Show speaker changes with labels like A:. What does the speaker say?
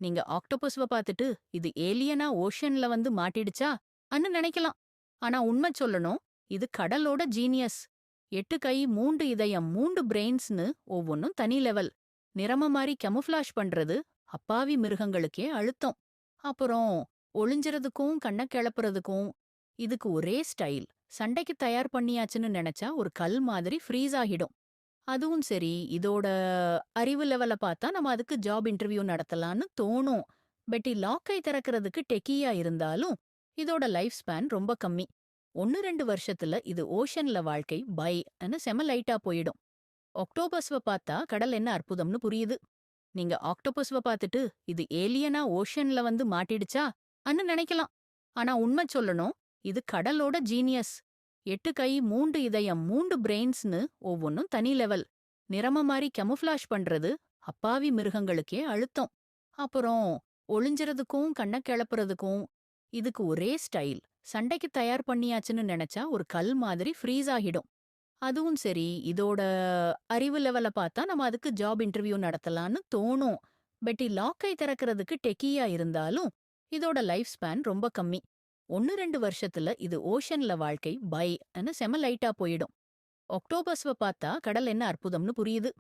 A: நீங்க ஆக்டோபஸ்வ பார்த்துட்டு, இது ஏலியனா ஓஷன்ல வந்து மாட்டிடுச்சா? அன்னு நினைக்கலாம். ஆனா உண்மை சொல்லணும், இது கடலோட ஜீனியஸ். 8 கை, 3 இதயம், 3 பிரெயின்ஸ்னு ஒவ்வொன்னும் தனி லெவல். நிறம மாரி கேமோஃப்ளாஷ் பண்றது, அப்பாவி மிருகங்களுக்கே அழுத்தம். அப்புறம் ஒளிஞ்சுறதுக்கும், கண்ண கிளப்புறதுக்கும், இதுக்கு ஒரே ஸ்டைல். சண்டைக்கு தயார் பண்ணியாச்சுன்னு நெனச்சா ஒரு கல் மாதிரி ஃப்ரீஸ் ஆகிடும். அதுவும் சரி, இதோட அறிவு லெவல பார்த்தா நம்ம அதுக்கு ஜாப் இன்டர்வியூ நடத்தலான்னு தோணும். பெட்டி லாக்கை திறக்கிறதுக்கு டெக்கியா இருந்தாலும், இதோட லைஃப் ஸ்பேன் ரொம்ப கம்மி. 1, 2 வருஷத்துல இது ஓஷன்ல வாழ்க்கை ன்னு செம லைட்டா போயிடும். ஆக்டோபஸ்வ பார்த்தா கடல் என்ன அற்புதம்னு புரியுது. நீங்க ஆக்டோபஸ்வ பார்த்துட்டு, இது ஏலியனா ஓஷன்ல வந்து மாட்டிடுச்சா? அன்னு நினைக்கலாம். ஆனா உண்மை சொல்லணும், இது கடலோட ஜீனியஸ். 8 கை, 3 இதயம், 3 பிரெயின்ஸ்னு ஒவ்வொன்னும் தனி லெவல். நிறம மாரி கேமோஃப்ளாஷ் பண்றது, அப்பாவி மிருகங்களுக்கே அழுத்தம். அப்புறம் ஒளிஞ்சுறதுக்கும், கண்ண கிளப்புறதுக்கும், இதுக்கு ஒரே ஸ்டைல். சண்டைக்கு தயார் பண்ணியாச்சுன்னு நெனச்சா ஒரு கல் மாதிரி ஃப்ரீஸ் ஆகிடும். அதுவும் சரி, இதோட அறிவு லெவல பார்த்தா நம்ம அதுக்கு ஜாப் இன்டர்வியூ நடத்தலான்னு தோணும். பெட்டி லாக்கை திறக்கிறதுக்கு டெக்கியா இருந்தாலும், இதோட லைஃப் ஸ்பேன் ரொம்ப கம்மி. 1, 2 வருஷத்துல இது ஓஷன்ல வாழ்க்கை ன்னு செம லைட்டா போயிடும். ஆக்டோபஸ்வ பார்த்தா கடல் என்ன அற்புதம்னு புரியுது.